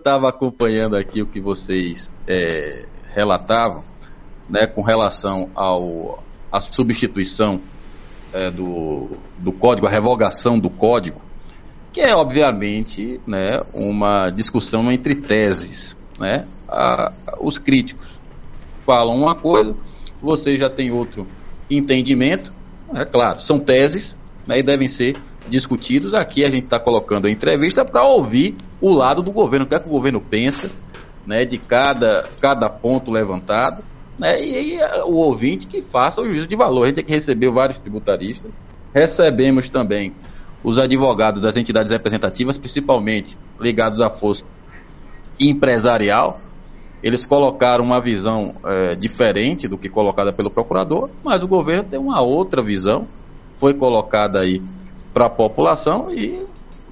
estava acompanhando aqui o que vocês relatavam, né, com relação à substituição do código, a revogação do código, que é obviamente, né, uma discussão entre teses, né? Os críticos falam uma coisa, você já tem outro entendimento, é claro, são teses, né, e devem ser discutidos. Aqui a gente está colocando a entrevista para ouvir o lado do governo, o que é que o governo pensa, né, de cada ponto levantado, né, e o ouvinte que faça o juízo de valor. A gente tem que receber vários tributaristas, recebemos também os advogados das entidades representativas, principalmente ligados à força empresarial. Eles colocaram uma visão diferente do que colocada pelo procurador, mas o governo tem uma outra visão, foi colocada aí para a população e,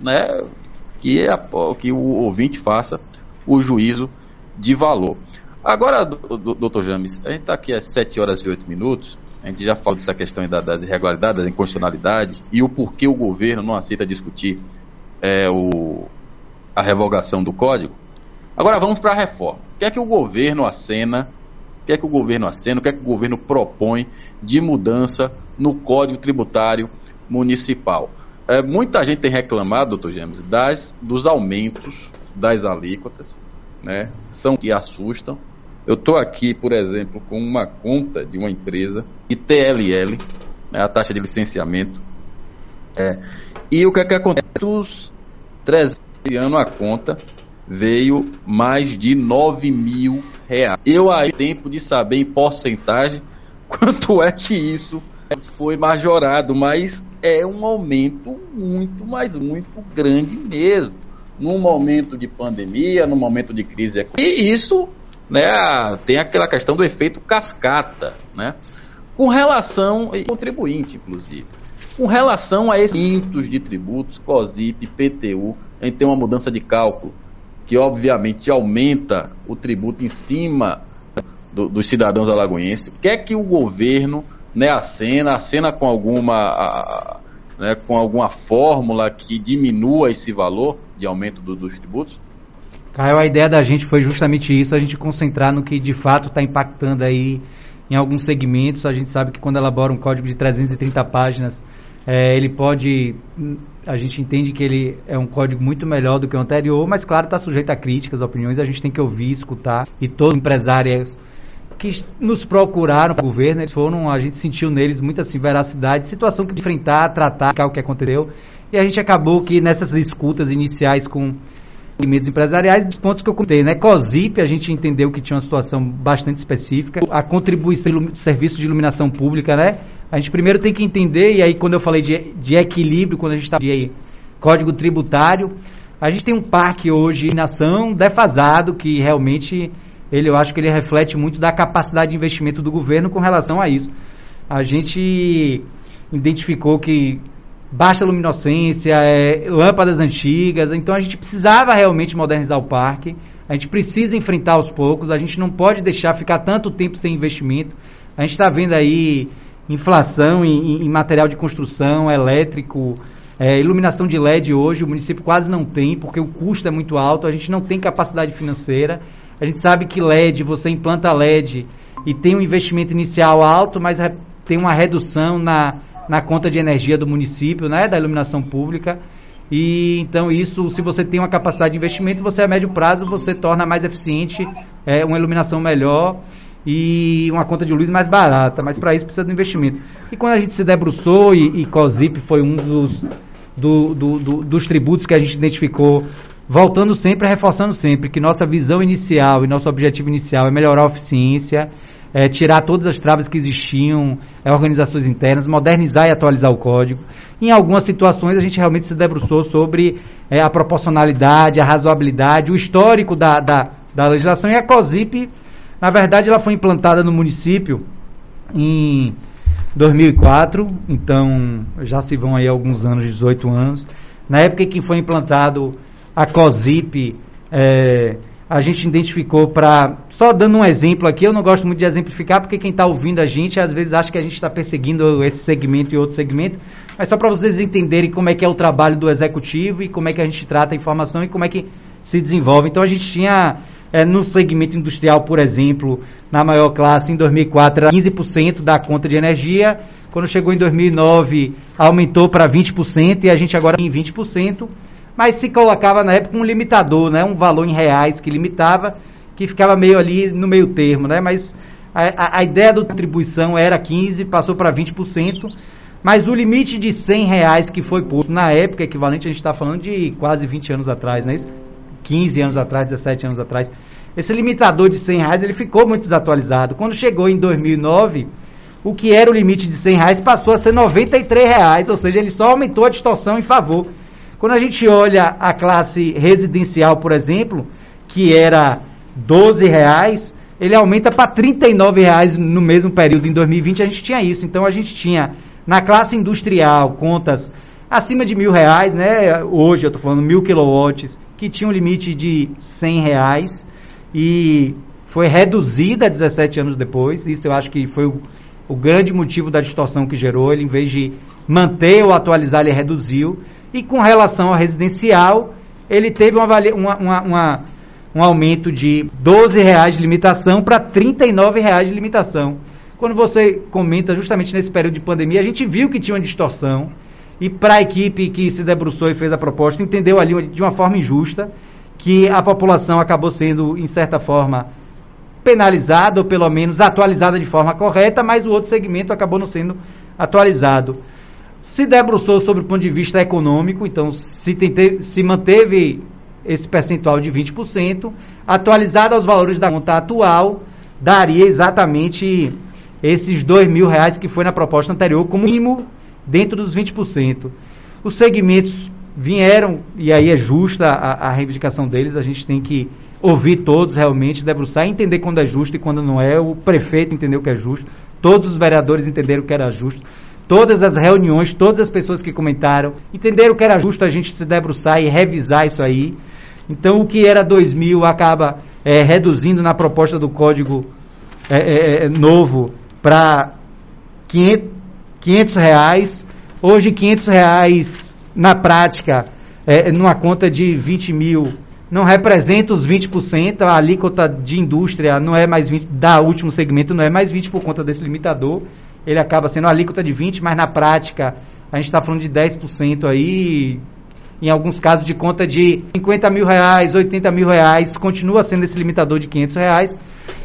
né, que o ouvinte faça o juízo de valor. Agora, doutor James, a gente está aqui às 7 horas e 8 minutos, a gente já falou dessa questão das irregularidades, da inconstitucionalidade e o porquê o governo não aceita discutir a revogação do código. Agora vamos para a reforma. O que é que o governo acena, o que é que o governo propõe de mudança no Código Tributário Municipal? Muita gente tem reclamado, doutor James, dos aumentos das alíquotas, né? São que assustam. Eu estou aqui, por exemplo, com uma conta de uma empresa, ITLL, né, a taxa de licenciamento. E o que é que acontece? Os 300 anos a conta veio mais de R$9.000. Eu aí tenho tempo de saber em porcentagem quanto é que isso foi majorado, mas é um aumento muito, mas muito grande mesmo. Num momento de pandemia, num momento de crise econômica. E isso, né, tem aquela questão do efeito cascata, né? Com relação, e contribuinte, inclusive, com relação a esses aumentos de tributos, COSIP, PTU, a gente tem uma mudança de cálculo que obviamente aumenta o tributo em cima dos cidadãos alagoenses. O que é que o governo, né, acena com alguma fórmula que diminua esse valor de aumento dos tributos? Caio, a ideia da gente foi justamente isso, a gente concentrar no que de fato está impactando aí em alguns segmentos. A gente sabe que quando elabora um código de 330 páginas, a gente entende que ele é um código muito melhor do que o anterior, mas claro, está sujeito a críticas, opiniões, a gente tem que ouvir, escutar, e todos os empresários que nos procuraram para o governo, a gente sentiu neles muita assim, veracidade, situação que enfrentar, tratar o que aconteceu, e a gente acabou que nessas escutas iniciais com segmentos empresariais, dos pontos que eu contei, né? COSIP, a gente entendeu que tinha uma situação bastante específica, a contribuição do serviço de iluminação pública, né? A gente primeiro tem que entender, e aí quando eu falei de equilíbrio, quando a gente está de código tributário, a gente tem um parque hoje em ação defasado, que realmente eu acho que ele reflete muito da capacidade de investimento do governo com relação a isso. A gente identificou que baixa luminescência, lâmpadas antigas, então a gente precisava realmente modernizar o parque, a gente precisa enfrentar aos poucos, a gente não pode deixar ficar tanto tempo sem investimento. A gente está vendo aí inflação em material de construção, elétrico, iluminação de LED hoje, o município quase não tem, porque o custo é muito alto, a gente não tem capacidade financeira. A gente sabe que LED, você implanta LED e tem um investimento inicial alto, mas tem uma redução na conta de energia do município, né, da iluminação pública. E então isso, se você tem uma capacidade de investimento, você a médio prazo você torna mais eficiente uma iluminação melhor e uma conta de luz mais barata, mas para isso precisa de investimento. E quando a gente se debruçou, e COSIP foi um dos tributos que a gente identificou, voltando sempre, reforçando sempre, que nossa visão inicial e nosso objetivo inicial é melhorar a eficiência, tirar todas as travas que existiam, organizações internas, modernizar e atualizar o código. Em algumas situações a gente realmente se debruçou sobre a proporcionalidade, a razoabilidade, o histórico da legislação, e a COSIP, na verdade, ela foi implantada no município em 2004, então já se vão aí alguns anos, 18 anos. Na época em que foi implantado a COSIP, a gente identificou só dando um exemplo aqui, eu não gosto muito de exemplificar, porque quem está ouvindo a gente, às vezes acha que a gente está perseguindo esse segmento e outro segmento, mas só para vocês entenderem como é que é o trabalho do executivo e como é que a gente trata a informação e como é que se desenvolve. Então a gente tinha, no segmento industrial, por exemplo, na maior classe, em 2004 era 15% da conta de energia, quando chegou em 2009 aumentou para 20% e a gente agora tem 20%, mas se colocava na época um limitador, né, um valor em reais que limitava, que ficava meio ali no meio termo, né, mas a ideia da contribuição era 15%, passou para 20%, mas o limite de R$100 que foi posto na época, equivalente, a gente está falando de quase 20 anos atrás, não é isso? 15 anos atrás, 17 anos atrás. Esse limitador de R$100, ele ficou muito desatualizado. Quando chegou em 2009, o que era o limite de R$100 passou a ser R$93, ou seja, ele só aumentou a distorção em favor. Quando a gente olha a classe residencial, por exemplo, que era R$12, ele aumenta para R$39 no mesmo período. Em 2020 a gente tinha isso. Então a gente tinha na classe industrial contas acima de R$1.000, né? Hoje eu estou falando 1.000 kW, que tinha um limite de R$100 e foi reduzida 17 anos depois. Isso eu acho que foi o grande motivo da distorção que gerou. Ele, em vez de manter ou atualizar, ele reduziu. E com relação ao residencial, ele teve um aumento de R$12 de limitação para R$39 de limitação. Quando você comenta justamente nesse período de pandemia, a gente viu que tinha uma distorção e para a equipe que se debruçou e fez a proposta, entendeu ali de uma forma injusta que a população acabou sendo, em certa forma, penalizada ou pelo menos atualizada de forma correta, mas o outro segmento acabou não sendo atualizado. Se debruçou sobre o ponto de vista econômico, então se manteve esse percentual de 20%, atualizado aos valores da conta atual, daria exatamente esses R$2.000 que foi na proposta anterior, como mínimo dentro dos 20%. Os segmentos vieram, e aí é justa a reivindicação deles, a gente tem que ouvir todos realmente, debruçar, entender quando é justo e quando não é, o prefeito entendeu que é justo, todos os vereadores entenderam que era justo, todas as reuniões, todas as pessoas que comentaram, entenderam que era justo a gente se debruçar e revisar isso aí. Então o que era 2.000 acaba reduzindo na proposta do código novo para R$500. Hoje R$500 na prática, numa conta de 20 mil, não representa os 20%, a alíquota de indústria não é mais 20%, da último segmento não é mais 20% por conta desse limitador, ele acaba sendo a alíquota de 20%, mas na prática a gente está falando de 10% aí, em alguns casos de conta de R$50 mil, R$80 mil, continua sendo esse limitador de R$500,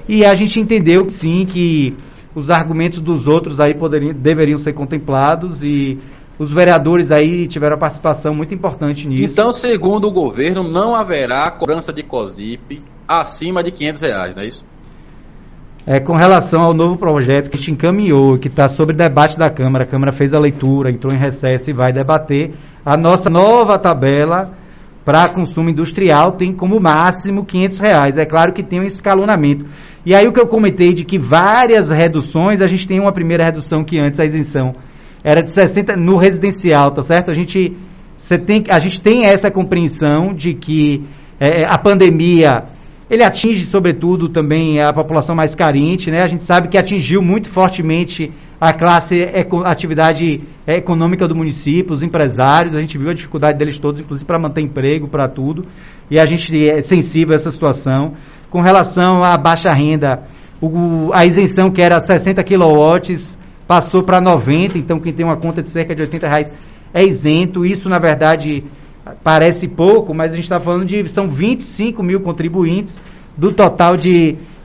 e a gente entendeu que sim, que os argumentos dos outros aí deveriam ser contemplados e os vereadores aí tiveram a participação muito importante nisso. Então, segundo o governo, não haverá cobrança de COSIP acima de R$500, não é isso? Com relação ao novo projeto que a gente encaminhou, que está sob debate da Câmara, a Câmara fez a leitura, entrou em recesso e vai debater, a nossa nova tabela para consumo industrial tem como máximo R$500. É claro que tem um escalonamento. E aí o que eu comentei de que várias reduções, a gente tem uma primeira redução que antes a isenção era de 60% no residencial, tá certo? A gente tem essa compreensão de que a pandemia, ele atinge sobretudo também a população mais carente, né? A gente sabe que atingiu muito fortemente a atividade econômica do município, os empresários, a gente viu a dificuldade deles todos, inclusive para manter emprego, para tudo, e a gente é sensível a essa situação. Com relação à baixa renda, a isenção que era 60 kW passou para 90, então quem tem uma conta de cerca de R$80 é isento. Isso, na verdade, parece pouco, mas a gente está falando são 25 mil contribuintes, do total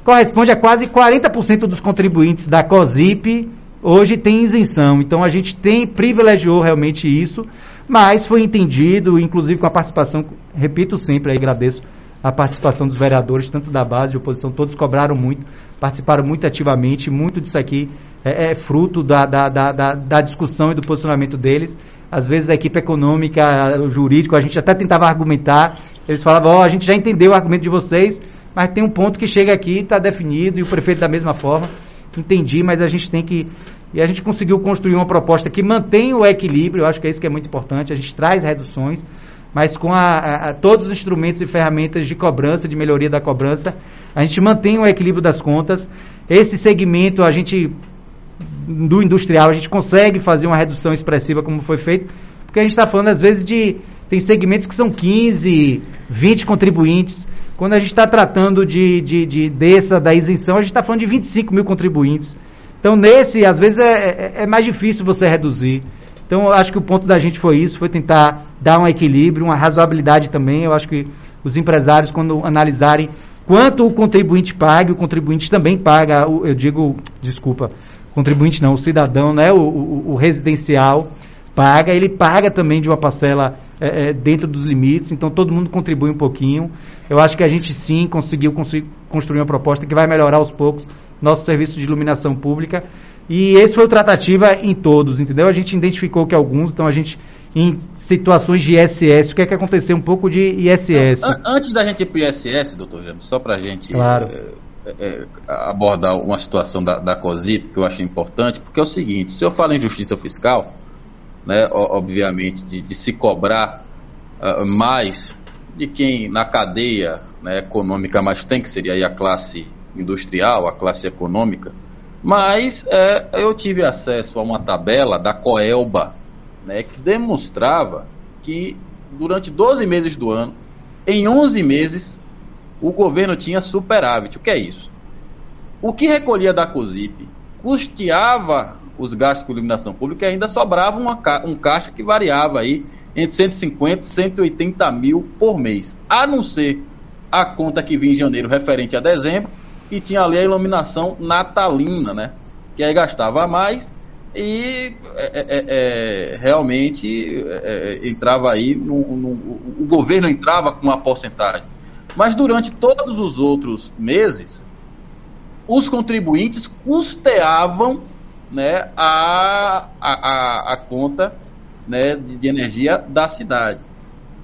corresponde a quase 40% dos contribuintes da COSIP, hoje tem isenção. Então a gente privilegiou realmente isso, mas foi entendido, inclusive com a participação, repito sempre, aí agradeço a participação dos vereadores, tanto da base de oposição, todos cobraram muito, participaram muito ativamente, muito disso aqui é fruto da discussão e do posicionamento deles. Às vezes a equipe econômica, o jurídico, a gente até tentava argumentar, eles falavam, a gente já entendeu o argumento de vocês, mas tem um ponto que chega aqui, está definido, e o prefeito da mesma forma, entendi, mas a gente tem que... E a gente conseguiu construir uma proposta que mantém o equilíbrio, eu acho que é isso que é muito importante, a gente traz reduções, mas com todos os instrumentos e ferramentas de cobrança, de melhoria da cobrança, a gente mantém o equilíbrio das contas. Esse segmento, do industrial, a gente consegue fazer uma redução expressiva como foi feito, porque a gente está falando às vezes de Tem segmentos que são 15, 20 contribuintes. Quando a gente está tratando da isenção, a gente está falando de 25 mil contribuintes. Então, às vezes, é mais difícil você reduzir. Então, eu acho que o ponto da gente foi isso, foi tentar dar um equilíbrio, uma razoabilidade também. Eu acho que os empresários, quando analisarem quanto o contribuinte paga, o contribuinte também paga, contribuinte não, o cidadão, né, o residencial paga, ele paga também de uma parcela dentro dos limites, então todo mundo contribui um pouquinho. Eu acho que a gente sim conseguiu construir uma proposta que vai melhorar aos poucos nosso serviço de iluminação pública, e esse foi o tratativa em todos, entendeu? A gente identificou que alguns, então a gente, em situações de ISS, o que é que aconteceu um pouco de ISS? Antes da gente ir para o ISS, doutor James, só para a gente abordar uma situação da COSIP, que eu acho importante, porque é o seguinte, se eu falo em justiça fiscal, né, obviamente, de se cobrar mais de quem na cadeia, né, econômica mais tem, que seria aí a classe industrial, a classe econômica, mas eu tive acesso a uma tabela da Coelba, né, que demonstrava que durante 12 meses do ano, em 11 meses, o governo tinha superávit. O que é isso? O que recolhia da COSIP custeava os gastos com iluminação pública e ainda sobrava um caixa que variava aí entre 150 e 180 mil por mês, a não ser a conta que vinha em janeiro referente a dezembro, e tinha ali a iluminação natalina, né, que aí gastava mais e realmente entrava aí, o governo entrava com uma porcentagem. Mas durante todos os outros meses, os contribuintes custeavam, né, a conta, né, de energia da cidade.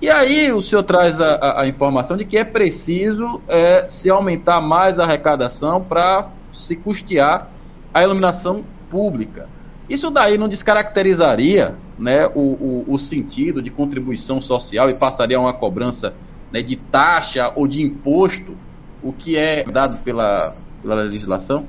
E aí o senhor traz a informação de que é preciso se aumentar mais a arrecadação para se custear a iluminação pública. Isso daí não descaracterizaria, né, o sentido de contribuição social e passaria a uma cobrança, né, de taxa ou de imposto, o que é dado pela legislação?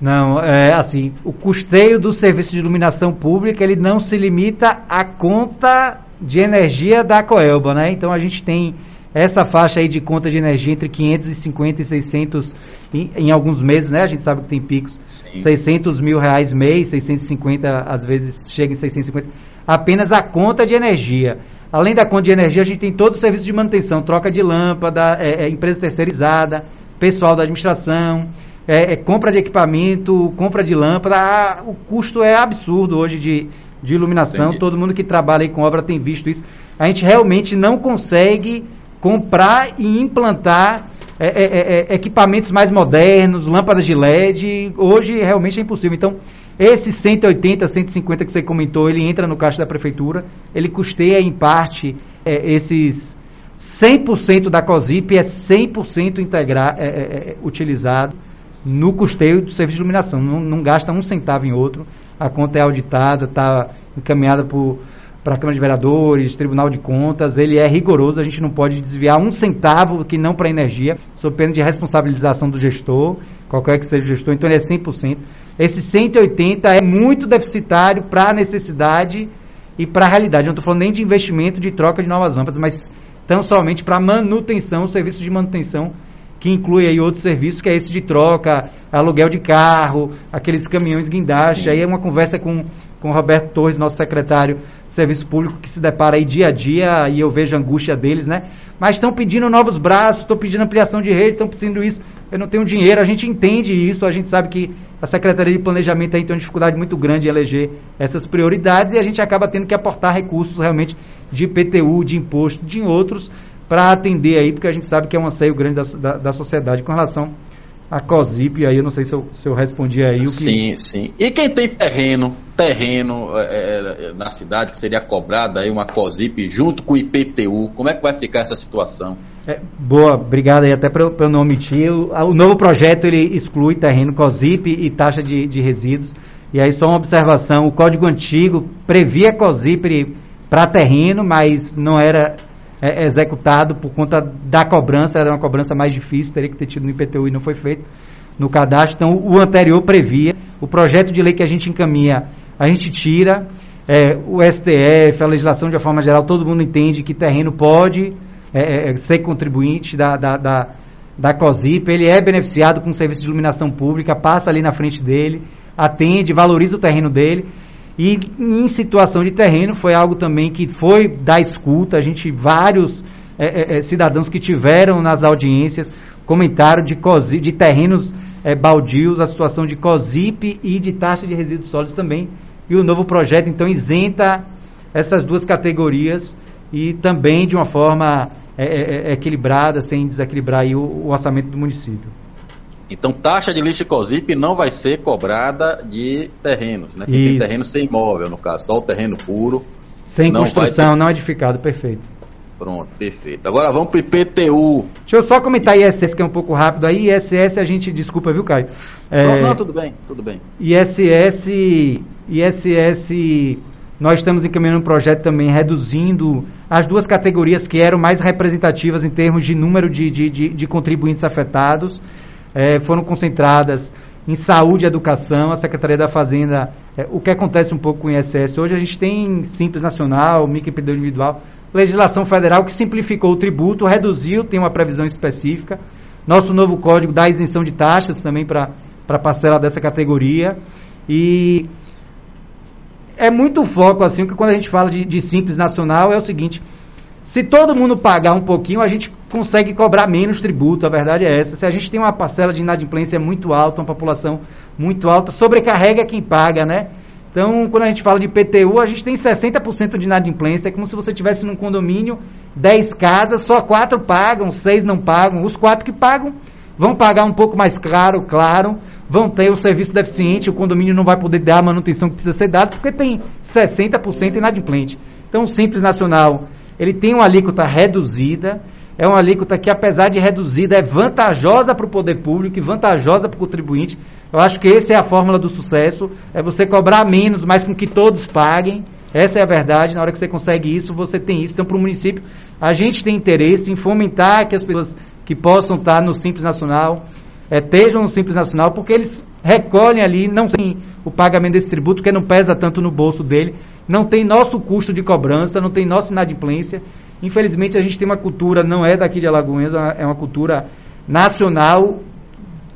Não, assim, o custeio do serviço de iluminação pública, ele não se limita à conta de energia da Coelba, né? Então a gente tem essa faixa aí de conta de energia entre 550 e 600 em alguns meses, né? A gente sabe que tem picos. Sim. 600 mil reais mês, 650, às vezes chega em 650. Apenas a conta de energia. Além da conta de energia, a gente tem todo o serviço de manutenção, troca de lâmpada, empresa terceirizada, pessoal da administração, compra de equipamento, compra de lâmpada. O custo é absurdo hoje de iluminação. Entendi. Todo mundo que trabalha aí com obra tem visto isso. A gente realmente não consegue comprar e implantar equipamentos mais modernos, lâmpadas de LED. Hoje realmente é impossível. Então, esse 180, 150 que você comentou, ele entra no caixa da prefeitura, ele custeia em parte esses 100% da COSIP, 100% utilizado no custeio do serviço de iluminação. Não gasta um centavo em outro. A conta é auditada, está encaminhada para a Câmara de Vereadores, Tribunal de Contas. Ele é rigoroso, a gente não pode desviar um centavo que não para energia, sob pena de responsabilização do gestor, qualquer que seja o gestor. Então ele é 100%. Esse 180 é muito deficitário para a necessidade e para a realidade. Eu não estou falando nem de investimento de troca de novas lâmpadas, mas tão somente para manutenção, serviço de manutenção, que inclui aí outro serviço, que é esse de troca, aluguel de carro, aqueles caminhões guindaste. Aí é uma conversa com o Roberto Torres, nosso secretário de Serviço Público, que se depara aí dia a dia, e eu vejo a angústia deles, né? Mas estão pedindo novos braços, estão pedindo ampliação de rede, estão pedindo isso, eu não tenho dinheiro, a gente entende isso, a gente sabe que a Secretaria de Planejamento aí tem uma dificuldade muito grande em eleger essas prioridades, e a gente acaba tendo que aportar recursos realmente de IPTU, de imposto, de outros, para atender aí, porque a gente sabe que é um anseio grande da sociedade com relação à COSIP. Aí eu não sei se eu respondi aí o que... Sim. E quem tem terreno na cidade, que seria cobrada aí uma COSIP junto com o IPTU, como é que vai ficar essa situação? Boa, obrigado aí, até para eu não omitir. O novo projeto, ele exclui terreno, COSIP e taxa de resíduos. E aí só uma observação, o Código Antigo previa COSIP para terreno, mas não era executado por conta da cobrança, era uma cobrança mais difícil, teria que ter tido no IPTU e não foi feito no cadastro. Então o anterior previa, o projeto de lei que a gente encaminha, a gente tira. o STF, a legislação de uma forma geral, todo mundo entende que terreno pode ser contribuinte da COSIP, ele é beneficiado com serviço de iluminação pública, passa ali na frente dele, atende, valoriza o terreno dele, e em situação de terreno foi algo também que foi da escuta, vários cidadãos que tiveram nas audiências comentaram de terrenos baldios, a situação de COSIP e de taxa de resíduos sólidos também, e o novo projeto então isenta essas duas categorias e também de uma forma equilibrada, sem desequilibrar aí o orçamento do município. Então, taxa de lixo COSIP não vai ser cobrada de terrenos, né? Tem terreno sem imóvel, no caso, só o terreno puro. Sem construção, não edificado, perfeito. Pronto, perfeito. Agora vamos para o IPTU. Deixa eu só comentar ISS, que é um pouco rápido aí. ISS a gente, desculpa, viu, Caio? Não, tudo bem. ISS, nós estamos encaminhando um projeto também reduzindo as duas categorias que eram mais representativas em termos de número de contribuintes afetados. Foram concentradas em saúde e educação, a Secretaria da Fazenda, o que acontece um pouco com o ISS. Hoje a gente tem Simples Nacional, microempreendedor individual, legislação federal que simplificou o tributo, reduziu, tem uma previsão específica. Nosso novo código dá isenção de taxas também para parcela dessa categoria. E é muito foco, assim, que quando a gente fala de Simples Nacional, é o seguinte: se todo mundo pagar um pouquinho, a gente consegue cobrar menos tributo, a verdade é essa. Se a gente tem uma parcela de inadimplência muito alta, uma população muito alta, sobrecarrega quem paga, né? Então, quando a gente fala de IPTU, a gente tem 60% de inadimplência, é como se você tivesse num condomínio, 10 casas, só 4 pagam, 6 não pagam. Os 4 que pagam vão pagar um pouco mais caro, claro, vão ter o serviço deficiente, o condomínio não vai poder dar a manutenção que precisa ser dada, porque tem 60% inadimplente. Então, o Simples Nacional, ele tem uma alíquota reduzida, é uma alíquota que, apesar de reduzida, é vantajosa para o poder público e vantajosa para o contribuinte. Eu acho que essa é a fórmula do sucesso, é você cobrar menos, mas com que todos paguem. Essa é a verdade. Na hora que você consegue isso, você tem isso. Então, para o município, a gente tem interesse em fomentar que as pessoas que possam estar no Simples Nacional estejam no Simples Nacional, porque eles recolhem ali, não tem o pagamento desse tributo, que não pesa tanto no bolso dele, não tem nosso custo de cobrança, não tem nossa inadimplência. Infelizmente, a gente tem uma cultura, não é daqui de Alagoinhas, é uma cultura nacional,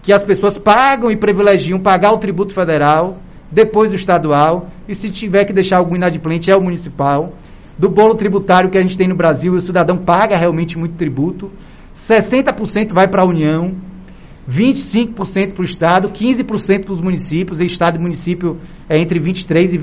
que as pessoas pagam e privilegiam pagar o tributo federal, depois do estadual, e se tiver que deixar algum inadimplente, é o municipal. Do bolo tributário que a gente tem no Brasil, o cidadão paga realmente muito tributo, 60% vai para a União, 25% para o Estado, 15% para os municípios, e Estado e município é entre 23%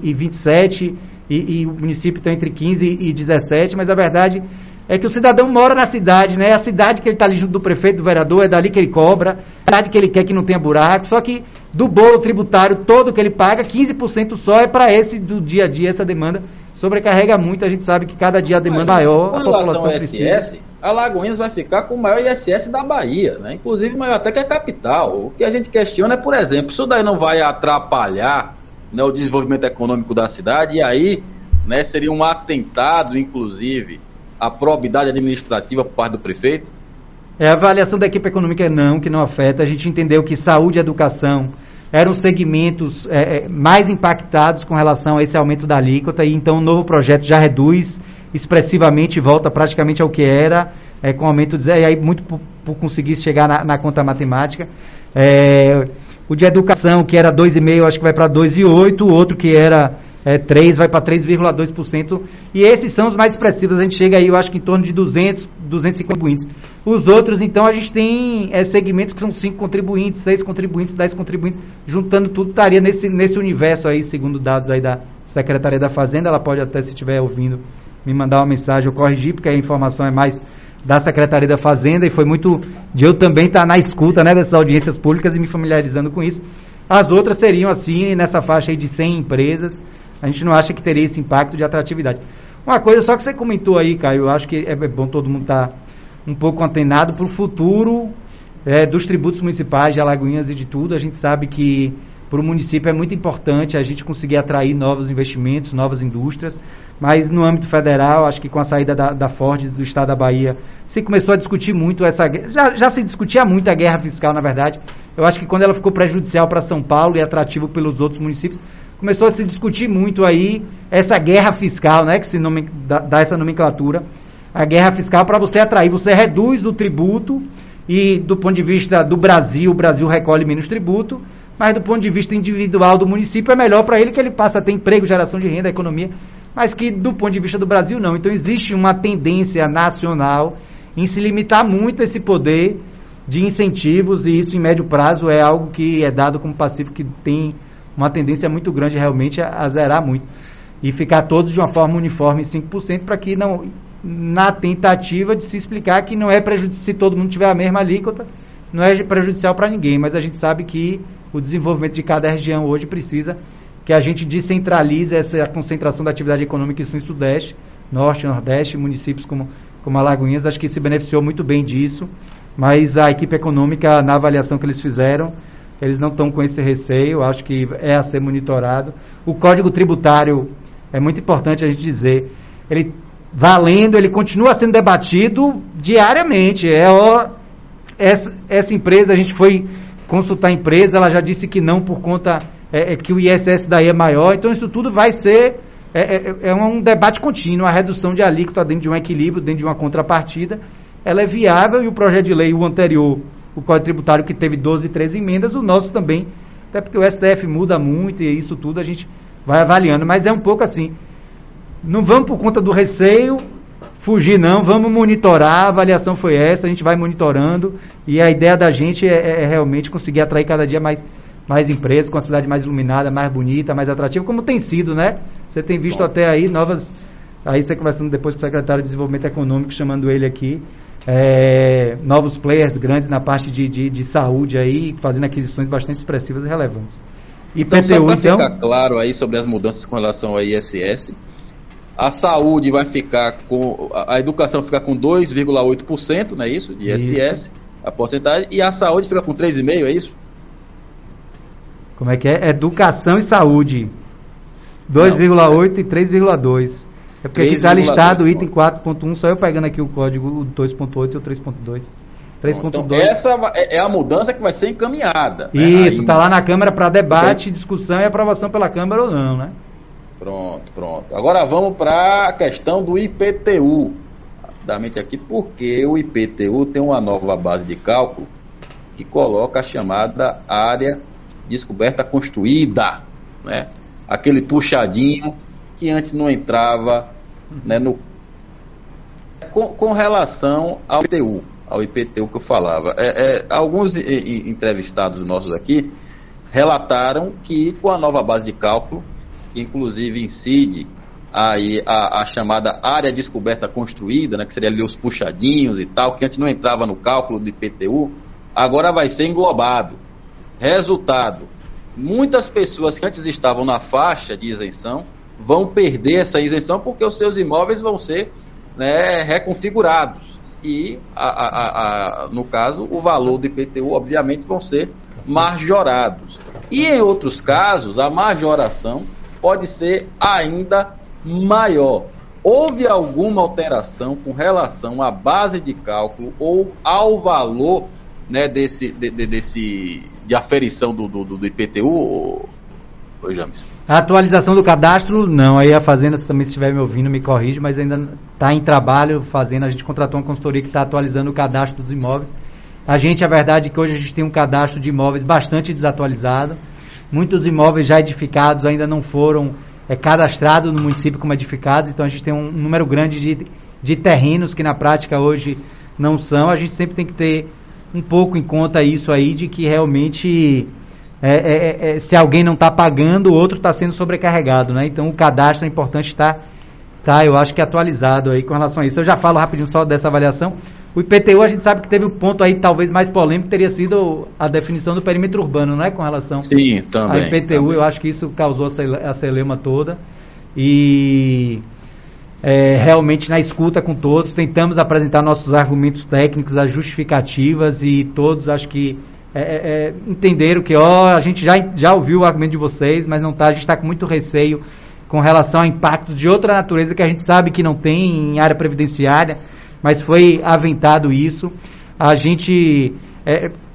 e 27%, e o município está entre 15% e 17%, mas a verdade é que o cidadão mora na cidade, né? É a cidade que ele está ali junto do prefeito, do vereador, é dali que ele cobra, é a cidade que ele quer que não tenha buraco, só que do bolo tributário todo que ele paga, 15% só é para esse do dia a dia, essa demanda sobrecarrega muito, a gente sabe que cada dia a demanda maior, a população precisa. Alagoinhas vai ficar com o maior ISS da Bahia, né? Inclusive maior até que a capital. O que a gente questiona é, por exemplo, isso daí não vai atrapalhar, né, o desenvolvimento econômico da cidade, e aí, né, seria um atentado, inclusive, à probidade administrativa por parte do prefeito? A avaliação da equipe econômica que não afeta. A gente entendeu que saúde e educação eram segmentos mais impactados com relação a esse aumento da alíquota, e então o novo projeto já reduz expressivamente e volta praticamente ao que era, com aumento de e aí muito por conseguir chegar na conta matemática. O de educação, que era 2,5%, acho que vai para 2,8%, o outro que era 3%, vai para 3,2%, e esses são os mais expressivos. A gente chega aí, eu acho que em torno de 250 contribuintes. Os outros, então, a gente tem segmentos que são 5 contribuintes, 6 contribuintes, 10 contribuintes, juntando tudo, estaria nesse universo aí, segundo dados aí da Secretaria da Fazenda. Ela pode até, se estiver ouvindo, me mandar uma mensagem ou corrigir, porque a informação é mais da Secretaria da Fazenda, e foi muito de eu também estar na escuta, né, dessas audiências públicas e me familiarizando com isso. As outras seriam, assim, nessa faixa aí de 100 empresas. A gente não acha que teria esse impacto de atratividade. Uma coisa só que você comentou aí, Caio, eu acho que é bom todo mundo estar um pouco antenado para o futuro dos tributos municipais de Alagoinhas e de tudo. A gente sabe que, para o município é muito importante a gente conseguir atrair novos investimentos, novas indústrias, mas no âmbito federal, acho que com a saída da Ford do estado da Bahia, se começou a discutir muito já se discutia muito a guerra fiscal, na verdade. Eu acho que quando ela ficou prejudicial para São Paulo e atrativo pelos outros municípios, começou a se discutir muito aí essa guerra fiscal, né, que se dá essa nomenclatura, a guerra fiscal para você atrair, você reduz o tributo e do ponto de vista do Brasil, o Brasil recolhe menos tributo, mas do ponto de vista individual do município é melhor para ele que ele passe a ter emprego, geração de renda, economia, mas que do ponto de vista do Brasil não. Então existe uma tendência nacional em se limitar muito esse poder de incentivos, e isso em médio prazo é algo que é dado como passivo que tem uma tendência muito grande realmente a zerar muito e ficar todos de uma forma uniforme em 5% para que não, na tentativa de se explicar que não é prejudicial, se todo mundo tiver a mesma alíquota, não é prejudicial para ninguém, mas a gente sabe que o desenvolvimento de cada região hoje precisa que a gente descentralize essa concentração da atividade econômica em sul e sudeste, norte, nordeste, municípios como Alagoinhas, acho que se beneficiou muito bem disso, mas a equipe econômica, na avaliação que eles fizeram, eles não estão com esse receio, acho que é a ser monitorado. O Código Tributário, é muito importante a gente dizer, ele valendo, ele continua sendo debatido diariamente, essa empresa, a gente foi consultar a empresa, ela já disse que não por conta que o ISS daí é maior, então isso tudo vai ser um debate contínuo, a redução de alíquota dentro de um equilíbrio, dentro de uma contrapartida, ela é viável, e o projeto de lei, o anterior, o Código Tributário, que teve 12, 13 emendas, o nosso também, até porque o STF muda muito e isso tudo a gente vai avaliando, mas é um pouco assim, não vamos por conta do receio fugir não, vamos monitorar, a avaliação foi essa, a gente vai monitorando, e a ideia da gente é realmente conseguir atrair cada dia mais empresas, com a cidade mais iluminada, mais bonita, mais atrativa, como tem sido, né? Você tem visto até aí aí você conversando depois com o secretário de Desenvolvimento Econômico, chamando ele aqui, novos players grandes na parte de saúde aí, fazendo aquisições bastante expressivas e relevantes. Então, só para ficar claro aí sobre as mudanças com relação ao ISS, a saúde vai ficar a educação fica com 2,8%, não é isso? De ISS, a porcentagem, e a saúde fica com 3,5%, é isso? Como é que é? Educação e saúde, 2,8% e 3,2%. É porque aqui está listado o item 4.1, só eu pegando aqui o código, o 2.8 e o 3.2. 3.2. Então, essa é a mudança que vai ser encaminhada. Isso, está lá na Câmara para debate, discussão e aprovação pela Câmara ou não, né? Pronto. Agora vamos para a questão do IPTU. Rapidamente aqui, porque o IPTU tem uma nova base de cálculo que coloca a chamada área descoberta construída, né? Aquele puxadinho que antes não entrava, né, com relação ao IPTU que eu falava. Alguns entrevistados nossos aqui relataram que com a nova base de cálculo, que inclusive incide aí a chamada área descoberta construída, né, que seria ali os puxadinhos e tal, que antes não entrava no cálculo do IPTU, agora vai ser englobado. Resultado, muitas pessoas que antes estavam na faixa de isenção vão perder essa isenção porque os seus imóveis vão ser, né, reconfigurados e, no caso, o valor do IPTU, obviamente, vão ser majorados. E em outros casos, a majoração pode ser ainda maior. Houve alguma alteração com relação à base de cálculo ou ao valor, né, de aferição do IPTU, James? A atualização do cadastro, não. Aí a Fazenda, também, se estiver me ouvindo, me corrige, mas ainda está em trabalho fazendo. A gente contratou uma consultoria que está atualizando o cadastro dos imóveis. A verdade é que hoje a gente tem um cadastro de imóveis bastante desatualizado. Muitos imóveis já edificados ainda não foram cadastrados no município como edificados, então a gente tem um número grande de terrenos que na prática hoje não são. A gente sempre tem que ter um pouco em conta isso aí, de que realmente se alguém não está pagando, o outro está sendo sobrecarregado, né? Então o cadastro é importante estar, eu acho que atualizado aí com relação a isso. Eu já falo rapidinho só dessa avaliação. O IPTU, a gente sabe que teve um ponto aí talvez mais polêmico, teria sido a definição do perímetro urbano, né? Com relação ao IPTU, também. Eu acho que isso causou a celeuma toda. E realmente na escuta com todos, tentamos apresentar nossos argumentos técnicos, as justificativas, e todos acho que entenderam que a gente já ouviu o argumento de vocês, mas não tá, a gente está com muito receio com relação ao impacto de outra natureza que a gente sabe que não tem em área previdenciária, mas foi aventado isso. A gente,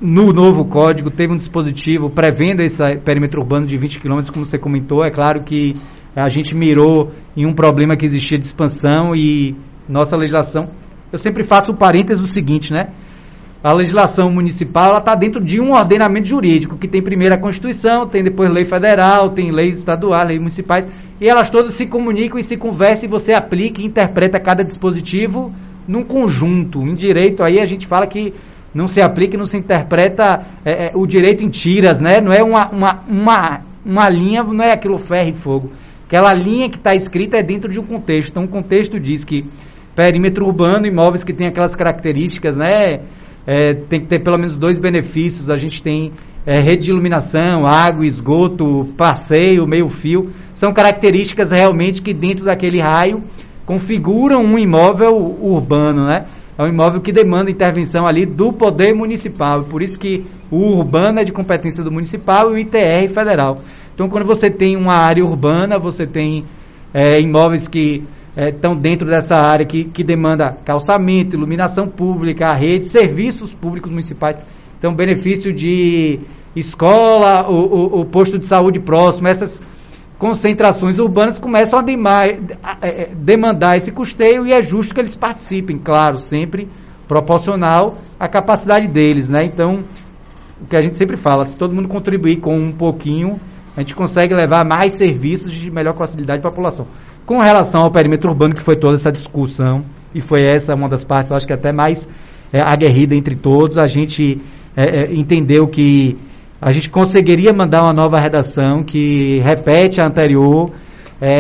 no novo código, teve um dispositivo prevendo esse perímetro urbano de 20 km, como você comentou. É claro que a gente mirou em um problema que existia de expansão e nossa legislação... Eu sempre faço o parênteses do seguinte, né? A legislação municipal está dentro de um ordenamento jurídico, que tem primeiro a Constituição, tem depois lei federal, tem leis estaduais, leis municipais, e elas todas se comunicam e se conversam, e você aplica e interpreta cada dispositivo num conjunto. Em direito, aí a gente fala que não se aplica e não se interpreta o direito em tiras, né? Não é uma linha, não é aquilo ferro e fogo. Aquela linha que está escrita é dentro de um contexto. Então, o contexto diz que perímetro urbano, imóveis que têm aquelas características, né? Tem que ter pelo menos 2 benefícios. A gente tem rede de iluminação, água, esgoto, passeio, meio-fio. São características realmente que dentro daquele raio configuram um imóvel urbano, né? É um imóvel que demanda intervenção ali do poder municipal. Por isso que o urbano é de competência do municipal e o ITR federal. Então, quando você tem uma área urbana, você tem imóveis que estão dentro dessa área que demanda calçamento, iluminação pública, a rede, serviços públicos municipais. Então, benefício de escola, o posto de saúde próximo, essas concentrações urbanas começam a demandar esse custeio e é justo que eles participem, claro, sempre proporcional à capacidade deles, né? Então, o que a gente sempre fala, se todo mundo contribuir com um pouquinho, a gente consegue levar mais serviços de melhor facilidade para a população. Com relação ao perímetro urbano, que foi toda essa discussão, e foi essa uma das partes, eu acho que até mais aguerrida entre todos, a gente entendeu que a gente conseguiria mandar uma nova redação que repete a anterior,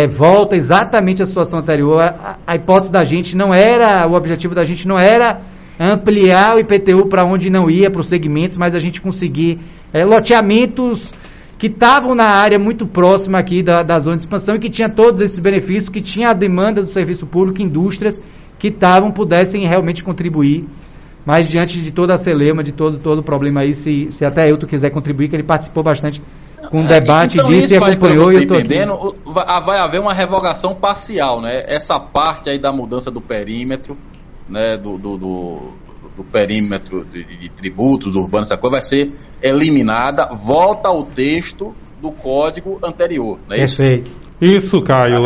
volta exatamente à situação anterior. A hipótese da gente não era, o objetivo da gente não era ampliar o IPTU para onde não ia, para os segmentos, mas a gente conseguir loteamentos que estavam na área muito próxima aqui da zona de expansão e que tinha todos esses benefícios, que tinha a demanda do serviço público, indústrias que pudessem realmente contribuir. Mas diante de toda a celeuma, de todo o problema aí, se até Ailton quiser contribuir, que ele participou bastante com o debate então disso e acompanhou. Eu estou entendendo, vai haver uma revogação parcial, né? Essa parte aí da mudança do perímetro, né? Do perímetro de tributos urbanos, essa coisa vai ser eliminada, volta ao texto do código anterior, não é isso? Perfeito. Isso, Caio,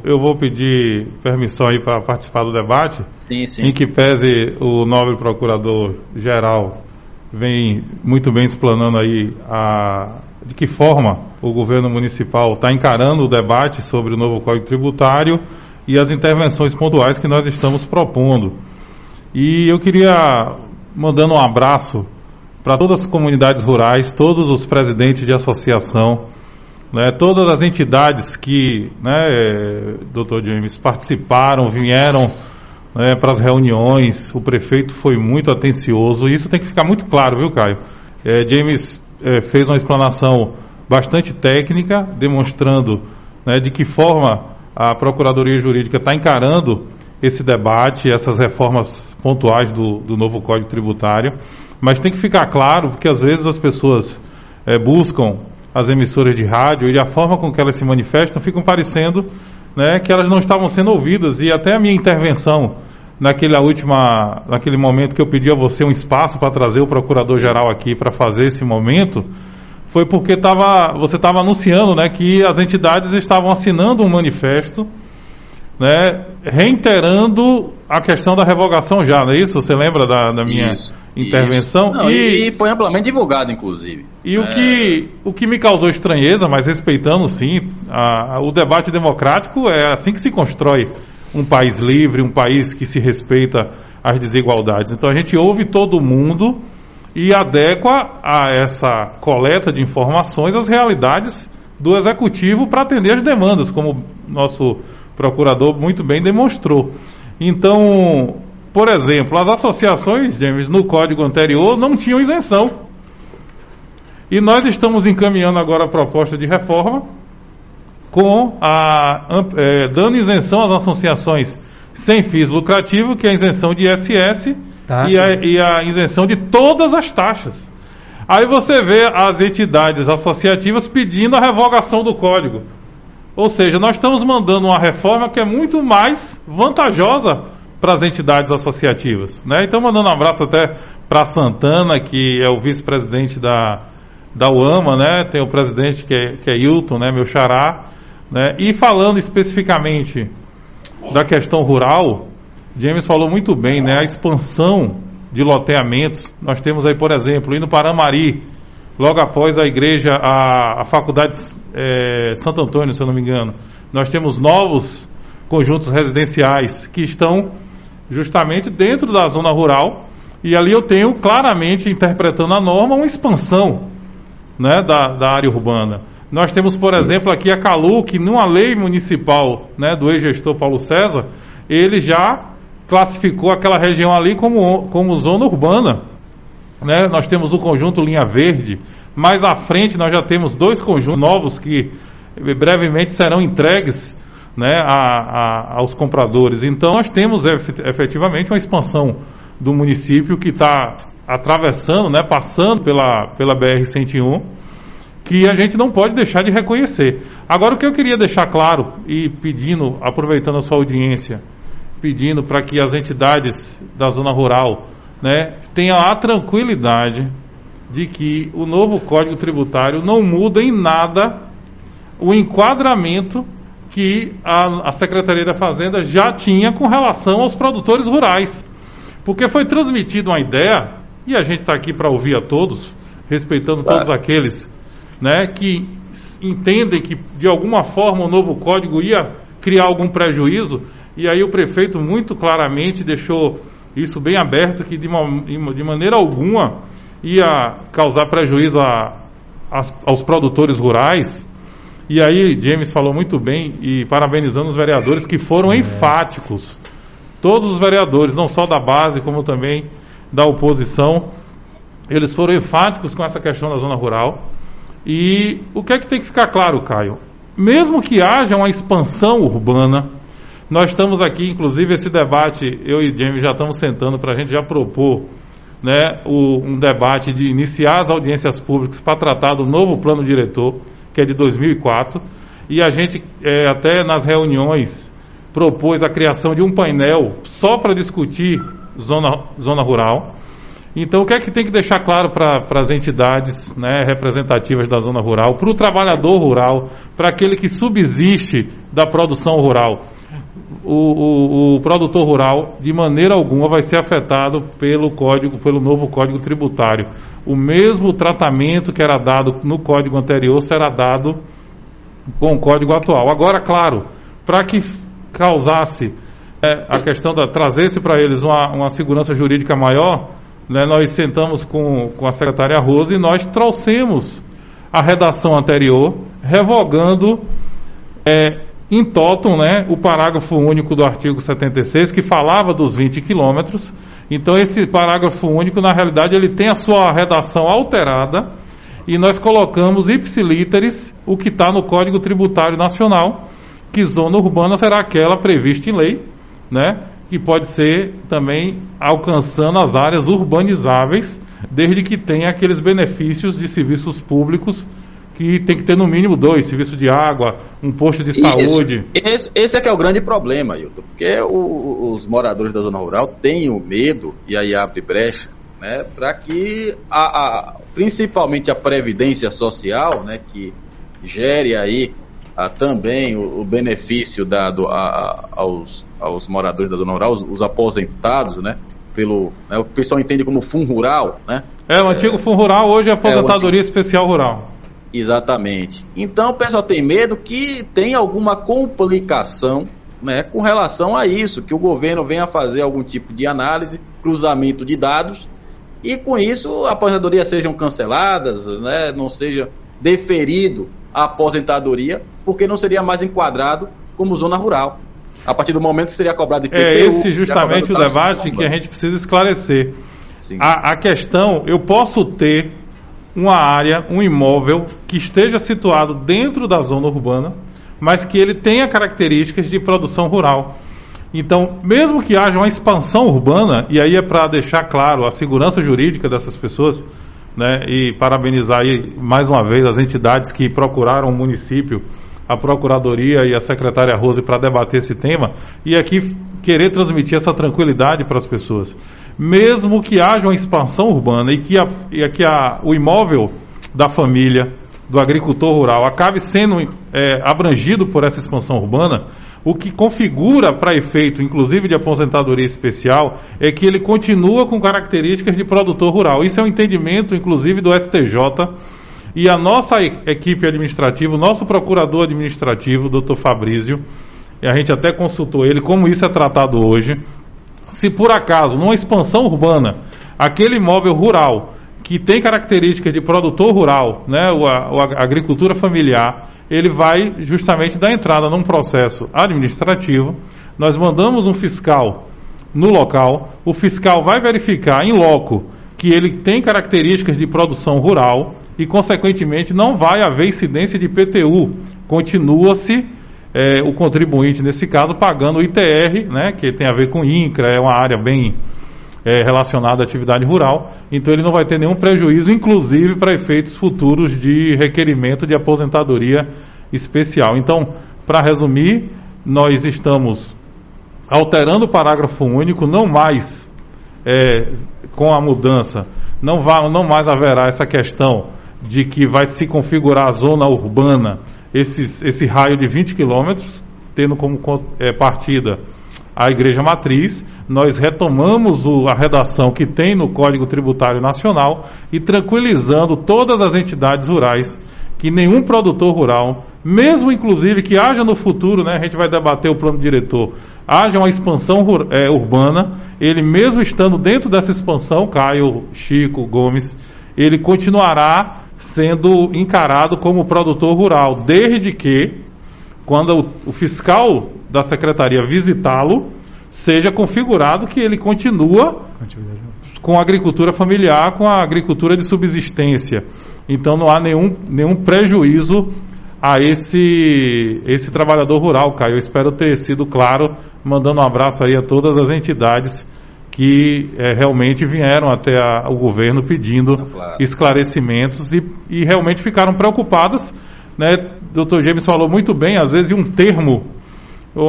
eu vou pedir permissão aí para participar do debate, sim. Em que pese o nobre procurador-geral vem muito bem explanando aí de que forma o governo municipal está encarando o debate sobre o novo Código Tributário e as intervenções pontuais que nós estamos propondo. E eu queria, mandando um abraço para todas as comunidades rurais, todos os presidentes de associação, né, todas as entidades que, Dr. James, participaram, vieram para as reuniões. O prefeito foi muito atencioso, e isso tem que ficar muito claro, viu, Caio? James fez uma explanação bastante técnica, demonstrando de que forma a Procuradoria Jurídica está encarando esse debate, essas reformas pontuais do novo Código Tributário. Mas tem que ficar claro, porque às vezes as pessoas buscam as emissoras de rádio e a forma com que elas se manifestam ficam parecendo que elas não estavam sendo ouvidas. E até a minha intervenção naquele momento que eu pedi a você um espaço para trazer o Procurador-Geral aqui para fazer esse momento, foi porque você estava anunciando que as entidades estavam assinando um manifesto, reiterando a questão da revogação já, não é isso? Você lembra da minha intervenção? Não, e foi amplamente divulgado, inclusive. E o que me causou estranheza, mas respeitando sim, o debate democrático é assim que se constrói um país livre, um país que se respeita as desigualdades. Então a gente ouve todo mundo e adequa a essa coleta de informações às realidades do executivo para atender as demandas, como nosso procurador muito bem demonstrou. Então, por exemplo, as associações, James, no código anterior não tinham isenção. E nós estamos encaminhando agora a proposta de reforma com dando isenção às associações sem fins lucrativos, que é a isenção de ISS e a isenção de todas as taxas. Aí você vê as entidades associativas pedindo a revogação do código. Ou seja, nós estamos mandando uma reforma que é muito mais vantajosa para as entidades associativas, né? Então, mandando um abraço até para Santana, que é o vice-presidente da UAMA, né? Tem o presidente que é Hilton, né? Meu xará, né? E falando especificamente da questão rural, James falou muito bem, né? A expansão de loteamentos. Nós temos aí, por exemplo, indo para Aramari, logo após a igreja, a faculdade Santo Antônio, se eu não me engano, nós temos novos conjuntos residenciais que estão justamente dentro da zona rural, e ali eu tenho claramente, interpretando a norma, uma expansão, né, da área urbana. Nós temos, por exemplo, aqui a Calu, que numa lei municipal, né, do ex-gestor Paulo César, ele já classificou aquela região ali como zona urbana, né? Nós temos o conjunto Linha Verde, mais à frente nós já temos 2 conjuntos novos que brevemente serão entregues, né, aos compradores. Então nós temos efetivamente uma expansão do município que está atravessando, né, passando pela BR-101, que a gente não pode deixar de reconhecer. Agora, o que eu queria deixar claro, e pedindo, aproveitando a sua audiência, pedindo para que as entidades da zona rural, né, tenham a tranquilidade de que o novo Código Tributário não muda em nada o enquadramento que a Secretaria da Fazenda já tinha com relação aos produtores rurais. Porque foi transmitida uma ideia, e a gente está aqui para ouvir a todos, respeitando todos aqueles, né, que entendem que de alguma forma o novo código ia criar algum prejuízo, e aí o prefeito muito claramente deixou isso bem aberto, que de maneira alguma ia causar prejuízo aos produtores rurais. E aí James falou muito bem, e parabenizando os vereadores que foram enfáticos, todos os vereadores, não só da base como também da oposição, eles foram enfáticos com essa questão da zona rural. E o que é que tem que ficar claro, Caio? Mesmo que haja uma expansão urbana, nós estamos aqui, inclusive esse debate, eu e James já estamos sentando para a gente já propor, né, um debate de iniciar as audiências públicas para tratar do novo plano diretor, que é de 2004, e a gente até nas reuniões propôs a criação de um painel só para discutir zona rural. Então, o que é que tem que deixar claro para as entidades, né, representativas da zona rural, para o trabalhador rural, para aquele que subsiste da produção rural? O produtor rural, de maneira alguma, vai ser afetado pelo novo Código Tributário. O mesmo tratamento que era dado no Código anterior será dado com o Código atual. Agora, claro, para que causasse a questão trazesse para eles uma segurança jurídica maior, né, nós sentamos com a secretária Rosa e nós trouxemos a redação anterior, revogando em totum, né, o parágrafo único do artigo 76, que falava dos 20 quilômetros. Então, esse parágrafo único, na realidade, ele tem a sua redação alterada, e nós colocamos ipsilíteres o que está no Código Tributário Nacional, que zona urbana será aquela prevista em lei, né, que pode ser também alcançando as áreas urbanizáveis, desde que tenha aqueles benefícios de serviços públicos que tem que ter no mínimo 2, serviço de água, um posto de saúde. Esse é que é o grande problema, Hilton, porque os moradores da zona rural têm o medo, e aí abre brecha, né, para que principalmente a previdência social, né, que gere aí também o benefício dado aos moradores da zona rural, os aposentados, né, o pessoal entende como fundo rural, né? O antigo fundo rural, hoje é aposentadoria especial rural. Exatamente. Então o pessoal tem medo que tenha alguma complicação, né, com relação a isso, que o governo venha fazer algum tipo de análise, cruzamento de dados, e com isso aposentadorias sejam canceladas, né, não seja deferido a aposentadoria, porque não seria mais enquadrado como zona rural. A partir do momento que seria cobrado IPTU... esse justamente o debate que a gente precisa esclarecer. A questão, eu posso ter uma área, um imóvel que esteja situado dentro da zona urbana, mas que ele tenha características de produção rural. Então, mesmo que haja uma expansão urbana, e aí é para deixar claro a segurança jurídica dessas pessoas, né, e parabenizar aí mais uma vez as entidades que procuraram o município, a Procuradoria e a Secretária Rose para debater esse tema, e aqui querer transmitir essa tranquilidade para as pessoas. Mesmo que haja uma expansão urbana e que o imóvel da família, do agricultor rural, acabe sendo abrangido por essa expansão urbana, o que configura para efeito, inclusive de aposentadoria especial, é que ele continua com características de produtor rural. Isso é um entendimento, inclusive, do STJ, e a nossa equipe administrativa, o nosso procurador administrativo, doutor Fabrício, e a gente até consultou ele como isso é tratado hoje. Se por acaso, numa expansão urbana, aquele imóvel rural que tem características de produtor rural, né, a agricultura familiar, ele vai justamente dar entrada num processo administrativo. Nós mandamos um fiscal no local, o fiscal vai verificar em loco que ele tem características de produção rural e, consequentemente, não vai haver incidência de IPTU. Continua-se o contribuinte, nesse caso, pagando o ITR, né, que tem a ver com INCRA, é uma área bem relacionada à atividade rural, então ele não vai ter nenhum prejuízo, inclusive para efeitos futuros de requerimento de aposentadoria especial. Então, para resumir, nós estamos alterando o parágrafo único, não mais com a mudança, não mais haverá essa questão de que vai se configurar a zona urbana, esse raio de 20 quilômetros, tendo como partida a Igreja Matriz. Nós retomamos a redação que tem no Código Tributário Nacional e tranquilizando todas as entidades rurais que nenhum produtor rural, mesmo inclusive que haja no futuro, né, a gente vai debater o plano diretor, haja uma expansão urbana, ele mesmo estando dentro dessa expansão, Caio, Chico, Gomes, ele continuará sendo encarado como produtor rural, desde que, quando o fiscal da secretaria visitá-lo, seja configurado que ele continua com a agricultura familiar, com a agricultura de subsistência. Então não há nenhum prejuízo a esse trabalhador rural, Caio. Eu espero ter sido claro, mandando um abraço aí a todas as entidades que realmente vieram até o governo pedindo esclarecimentos e realmente ficaram preocupadas, né? Dr. James falou muito bem, às vezes um termo,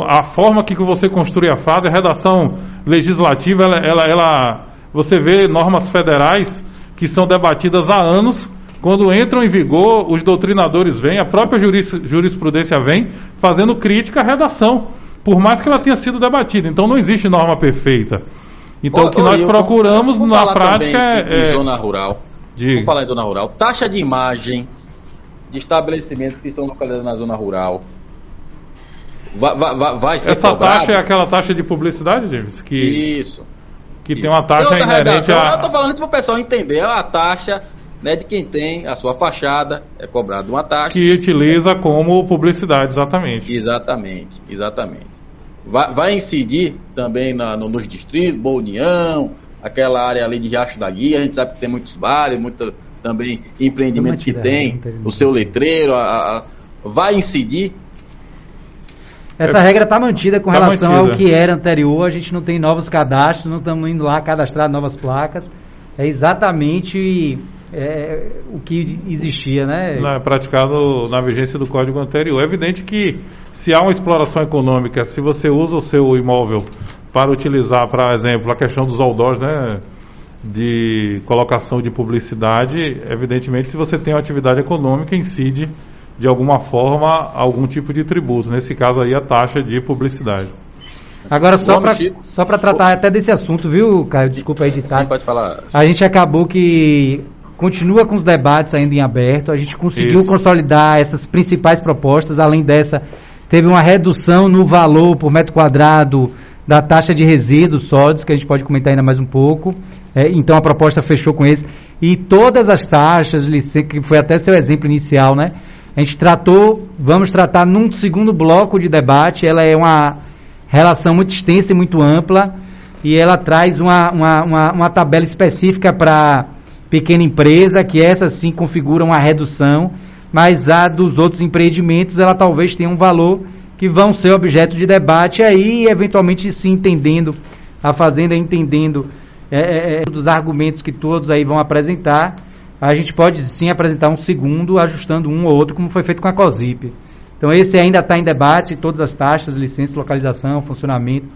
a forma que você construi a frase, a redação legislativa, você vê normas federais que são debatidas há anos, quando entram em vigor, os doutrinadores vêm, a própria jurisprudência vem, fazendo crítica à redação, por mais que ela tenha sido debatida. Então não existe norma perfeita. Então o que nós procuramos na prática em zona rural. Vamos falar em zona rural. Taxa de imagem de estabelecimentos que estão localizados na zona rural. Vai ser essa cobrado? Taxa é aquela taxa de publicidade, James? Isso. Que tem uma taxa inerente a... Eu estou falando isso para o pessoal entender. A taxa, né, de quem tem a sua fachada, é cobrada uma taxa. Que utiliza como publicidade, exatamente. Exatamente. Vai incidir também nos distritos, Boa União, aquela área ali de Riacho da Guia. A gente sabe que tem muitos bares, também empreendimentos que tem o seu letreiro. Vai incidir? Essa regra está mantida com relação ao que era anterior. A gente não tem novos cadastros, não estamos indo lá cadastrar novas placas. É exatamente o que existia, né? Praticado na vigência do código anterior. É evidente que se há uma exploração econômica, se você usa o seu imóvel para utilizar, por exemplo, a questão dos outdoors, né, de colocação de publicidade, evidentemente, se você tem uma atividade econômica, incide de alguma forma algum tipo de tributo. Nesse caso aí, a taxa de publicidade. Agora, só para tratar até desse assunto, viu, Caio? Desculpa aí de taxa. Sim, pode falar. A gente acabou que continua com os debates ainda em aberto. A gente conseguiu consolidar essas principais propostas. Além dessa, teve uma redução no valor por metro quadrado da taxa de resíduos sólidos, que a gente pode comentar ainda mais um pouco. Então a proposta fechou com esse. E todas as taxas, que foi até seu exemplo inicial, né? A gente vamos tratar num segundo bloco de debate. Ela é uma relação muito extensa e muito ampla, e ela traz uma tabela específica para pequena empresa, que essa sim configura uma redução, mas a dos outros empreendimentos, ela talvez tenha um valor que vão ser objeto de debate, aí eventualmente se entendendo, a Fazenda entendendo dos argumentos que todos aí vão apresentar, a gente pode sim apresentar um segundo, ajustando um ou outro, como foi feito com a COSIP. Então esse ainda está em debate, todas as taxas, licença, localização, funcionamento,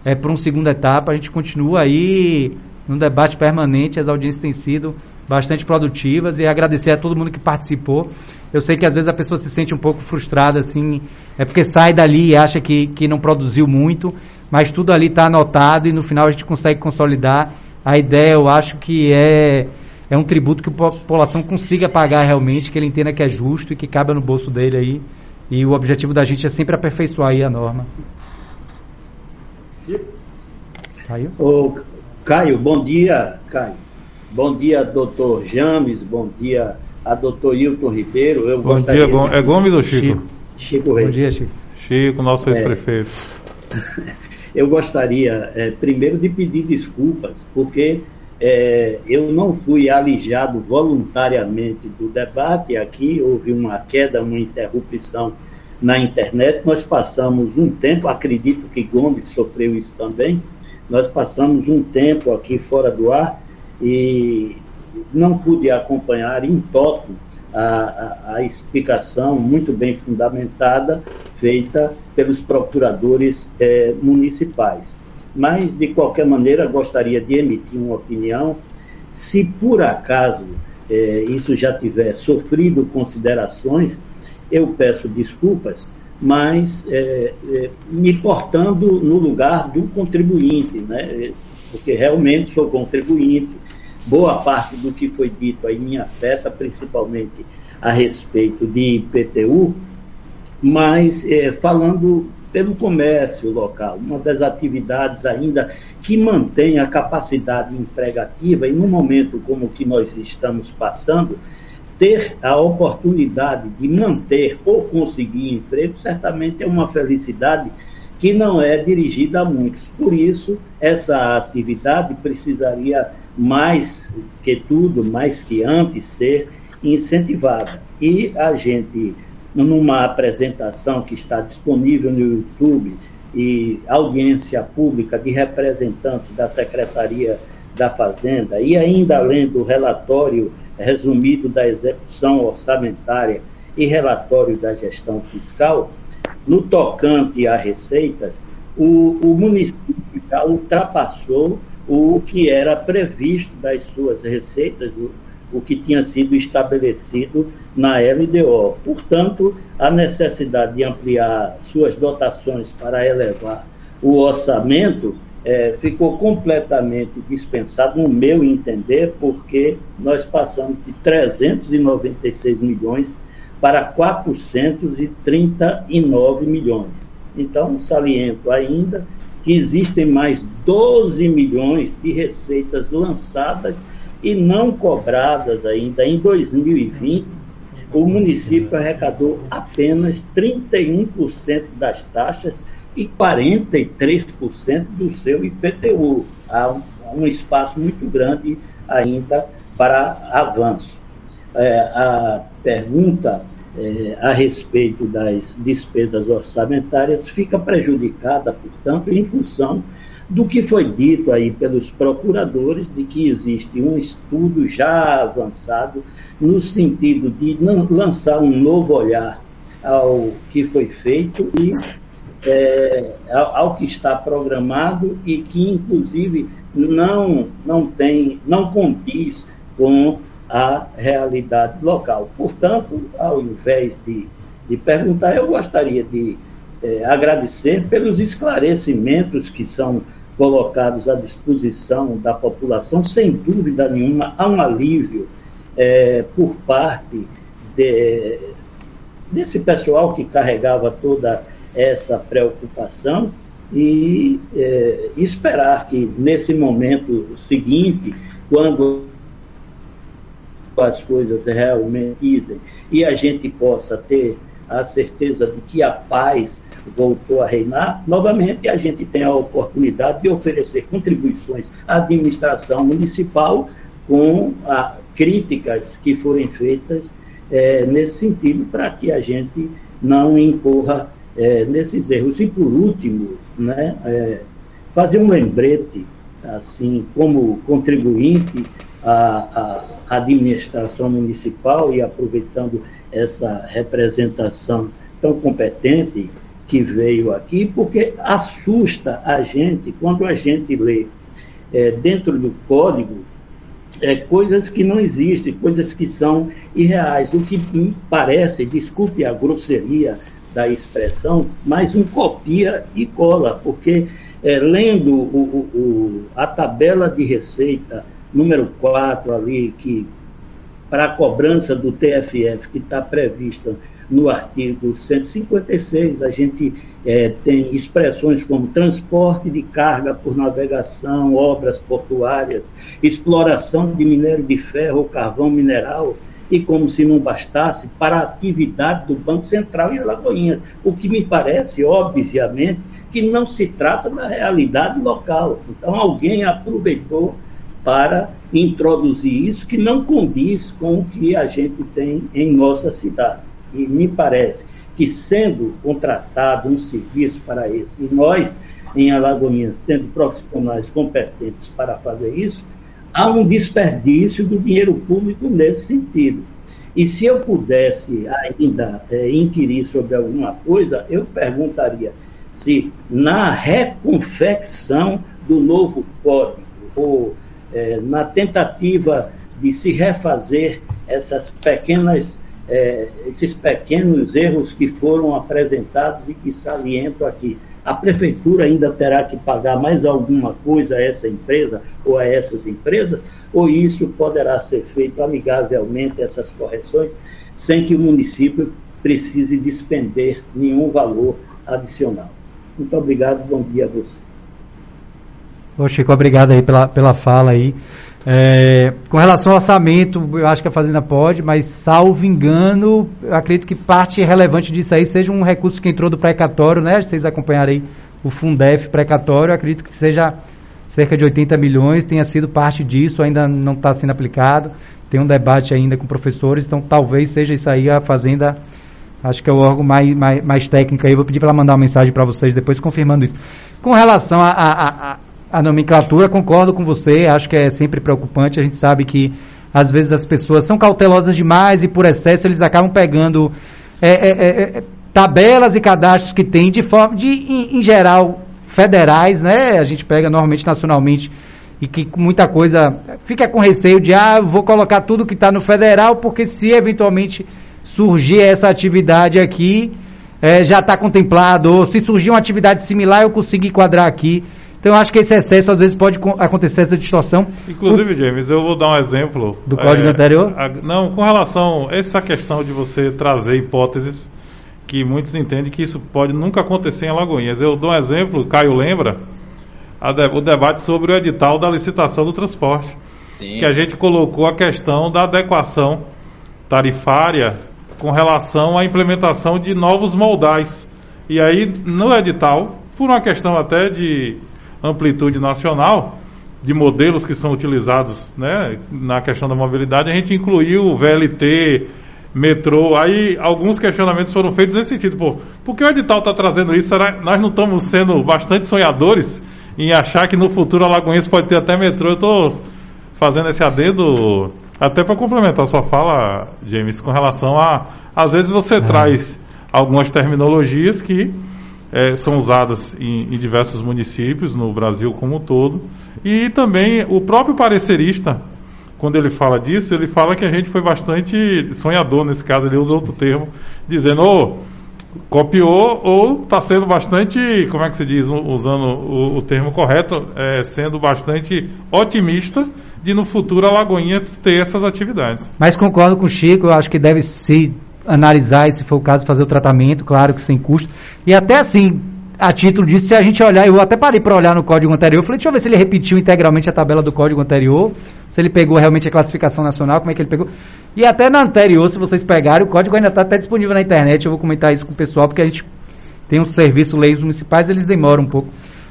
para uma segunda etapa. A gente continua aí num debate permanente, as audiências têm sido bastante produtivas, e agradecer a todo mundo que participou. Eu sei que às vezes a pessoa se sente um pouco frustrada, assim, porque sai dali e acha que não produziu muito, mas tudo ali está anotado e no final a gente consegue consolidar. A ideia, eu acho que é um tributo que a população consiga pagar realmente, que ele entenda que é justo e que cabe no bolso dele aí, e o objetivo da gente é sempre aperfeiçoar aí a norma. Caio? Ô, Caio, bom dia, Caio. Bom dia, doutor James, bom dia a doutor Hilton Ribeiro. Bom dia, é Gomes ou Chico? Chico Reis. Bom dia, Chico. Chico, nosso ex-prefeito. Eu gostaria, primeiro, de pedir desculpas, porque eu não fui alijado voluntariamente do debate. Aqui houve uma queda, uma interrupção na internet. Nós passamos um tempo, acredito que Gomes sofreu isso também, nós passamos um tempo aqui fora do ar e não pude acompanhar em toto a explicação muito bem fundamentada feita pelos procuradores municipais. Mas, de qualquer maneira, gostaria de emitir uma opinião. Se por acaso isso já tiver sofrido considerações, eu peço desculpas, mas me portando no lugar do contribuinte, né? Porque realmente sou contribuinte. Boa parte do que foi dito aí me afeta, principalmente a respeito de IPTU, mas falando pelo comércio local, uma das atividades ainda que mantém a capacidade empregativa, e num momento como o que nós estamos passando, ter a oportunidade de manter ou conseguir emprego, certamente é uma felicidade que não é dirigida a muitos. Por isso, essa atividade precisaria, mais que tudo, mais que antes, ser incentivada. E a gente, numa apresentação que está disponível no YouTube e audiência pública de representantes da Secretaria da Fazenda, e ainda lendo o relatório resumido da execução orçamentária e relatório da gestão fiscal, no tocante a receitas, o município já ultrapassou o que era previsto das suas receitas, o que tinha sido estabelecido na LDO. Portanto, a necessidade de ampliar suas dotações para elevar o orçamento ficou completamente dispensado, no meu entender, porque nós passamos de 396 milhões para 439 milhões. Então, saliento ainda que existem mais 12 milhões de receitas lançadas e não cobradas ainda. Em 2020, o município arrecadou apenas 31% das taxas e 43% do seu IPTU. Há um espaço muito grande ainda para avanço. A pergunta a respeito das despesas orçamentárias fica prejudicada, portanto, em função do que foi dito aí pelos procuradores, de que existe um estudo já avançado no sentido de lançar um novo olhar ao que foi feito e ao que está programado, e que, inclusive, não condiz com a realidade local. Portanto, ao invés de perguntar, eu gostaria de agradecer pelos esclarecimentos que são colocados à disposição da população. Sem dúvida nenhuma, há um alívio por parte desse pessoal que carregava toda essa preocupação, e esperar que nesse momento seguinte, quando as coisas realmente dizem e a gente possa ter a certeza de que a paz voltou a reinar, novamente a gente tem a oportunidade de oferecer contribuições à administração municipal com críticas que forem feitas nesse sentido, para que a gente não incorra nesses erros. E por último, né, fazer um lembrete, assim, como contribuinte, a administração municipal e aproveitando essa representação tão competente que veio aqui, porque assusta a gente quando a gente lê dentro do código coisas que não existem, coisas que são irreais. O que me parece, desculpe a grosseria da expressão, mas um copia e cola, porque lendo a tabela de receita número 4 ali, que para a cobrança do TFF, que está prevista no artigo 156, a gente tem expressões como transporte de carga por navegação, obras portuárias, exploração de minério de ferro ou carvão mineral, e como se não bastasse, para a atividade do Banco Central em Alagoinhas, o que me parece, obviamente, que não se trata da realidade local. Então, alguém aproveitou para introduzir isso que não condiz com o que a gente tem em nossa cidade. E me parece que, sendo contratado um serviço para esse, e nós, em Alagoinhas, tendo profissionais competentes para fazer isso, há um desperdício do dinheiro público nesse sentido. E se eu pudesse ainda inquirir sobre alguma coisa, eu perguntaria se na reconfecção do novo código, ou na tentativa de se refazer esses pequenos erros que foram apresentados e que saliento aqui, a prefeitura ainda terá que pagar mais alguma coisa a essa empresa ou a essas empresas, ou isso poderá ser feito amigavelmente, essas correções, sem que o município precise despender nenhum valor adicional. Muito obrigado, bom dia a vocês. Ô Chico, obrigado aí pela fala aí. Com relação ao orçamento, eu acho que a Fazenda pode, mas salvo engano, eu acredito que parte relevante disso aí seja um recurso que entrou do precatório, né? Vocês acompanharem aí o Fundef precatório, eu acredito que seja cerca de 80 milhões, tenha sido parte disso, ainda não está sendo aplicado, tem um debate ainda com professores, então talvez seja isso aí, a Fazenda, acho que é o órgão mais técnico aí, eu vou pedir para ela mandar uma mensagem para vocês depois confirmando isso. Com relação a nomenclatura, concordo com você, acho que é sempre preocupante, a gente sabe que às vezes as pessoas são cautelosas demais e por excesso eles acabam pegando tabelas e cadastros que tem em geral, federais, né? A gente pega normalmente nacionalmente e que muita coisa fica com receio de, vou colocar tudo que está no federal, porque se eventualmente surgir essa atividade aqui, já está contemplado, ou se surgir uma atividade similar, eu consigo enquadrar aqui. Então, eu acho que esse excesso, às vezes, pode acontecer essa distorção. Inclusive, James, eu vou dar um exemplo. Do código anterior? Não, com relação a essa questão de você trazer hipóteses que muitos entendem que isso pode nunca acontecer em Alagoinhas. Eu dou um exemplo, Caio lembra, o debate sobre o edital da licitação do transporte. Sim. Que a gente colocou a questão da adequação tarifária com relação à implementação de novos moldais. E aí, no edital, por uma questão até de amplitude nacional, de modelos que são utilizados, né, na questão da mobilidade, a gente incluiu o VLT, metrô, aí alguns questionamentos foram feitos nesse sentido, por que o edital está trazendo isso? Nós não estamos sendo bastante sonhadores em achar que no futuro Alagoinhas pode ter até metrô? Eu estou fazendo esse adendo até para complementar a sua fala, James, com relação às vezes você traz algumas terminologias que são usadas em diversos municípios no Brasil como um todo, e também o próprio parecerista, quando ele fala disso, ele fala que a gente foi bastante sonhador, nesse caso ele usa outro termo, dizendo copiou ou está sendo bastante, como é que se diz, usando o termo correto, sendo bastante otimista de no futuro Alagoinhas ter essas atividades. Mas concordo com o Chico, eu acho que deve se analisar e, se for o caso, fazer o tratamento, claro que sem custo. E até assim, a título disso, se a gente olhar, eu até parei para olhar no código anterior, eu falei, deixa eu ver se ele repetiu integralmente a tabela do código anterior, se ele pegou realmente a classificação nacional, como é que ele pegou. E até na anterior, se vocês pegarem, o código ainda está até disponível na internet, eu vou comentar isso com o pessoal, porque a gente tem um serviço, leis municipais, eles demoram um pouco.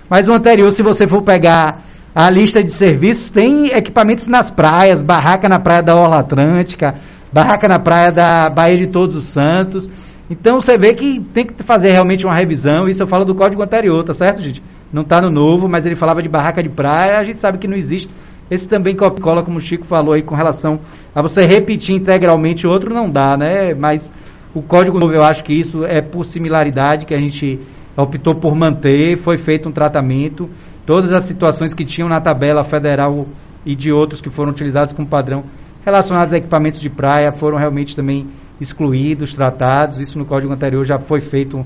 Mas o anterior, se você for pegar a lista de serviços, tem equipamentos nas praias, barraca na praia da Orla Atlântica, barraca na praia da Baía de Todos os Santos. Então você vê que tem que fazer realmente uma revisão. Isso eu falo do código anterior, tá certo, gente? Não está no novo, mas ele falava de barraca de praia, a gente sabe que não existe. Esse também copia-cola, como o Chico falou aí, com relação a você repetir integralmente outro, não dá, né? Mas o Código Novo, eu acho que isso é por similaridade que a gente optou por manter, foi feito um tratamento, todas as situações que tinham na tabela federal e de outros que foram utilizados como padrão relacionados a equipamentos de praia foram realmente também excluídos, tratados. Isso no código anterior já foi feito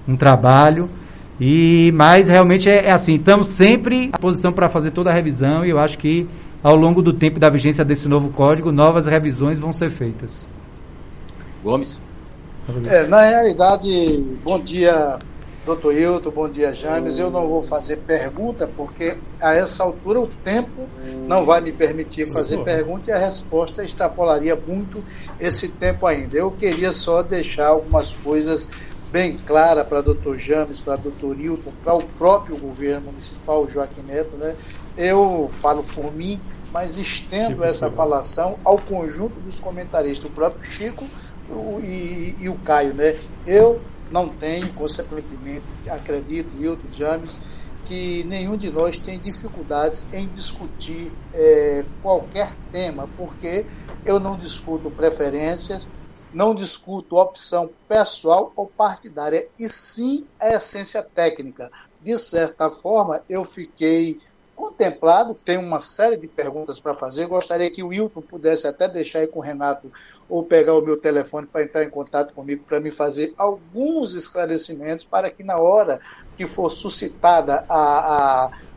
um trabalho, mas realmente é assim, estamos sempre à disposição para fazer toda a revisão, e eu acho que ao longo do tempo da vigência desse novo código, novas revisões vão ser feitas. Gomes? Na realidade, bom dia, doutor Hilton, bom dia, James. Eu não vou fazer pergunta, porque a essa altura o tempo não vai me permitir fazer pergunta e a resposta extrapolaria muito esse tempo ainda. Eu queria só deixar algumas coisas bem claras para doutor James, para doutor Hilton, para o próprio governo municipal, Joaquim Neto, né? Eu falo por mim, mas estendo essa falação ao conjunto dos comentaristas, o próprio Chico e o Caio, né? Eu não tenho, consequentemente, acredito, Hilton, James, que nenhum de nós tem dificuldades em discutir qualquer tema, porque eu não discuto preferências, não discuto opção pessoal ou partidária, e sim a essência técnica. De certa forma, eu fiquei contemplado, tem uma série de perguntas para fazer, gostaria que o Hilton pudesse até deixar aí com o Renato ou pegar o meu telefone para entrar em contato comigo para me fazer alguns esclarecimentos para que na hora que for suscitada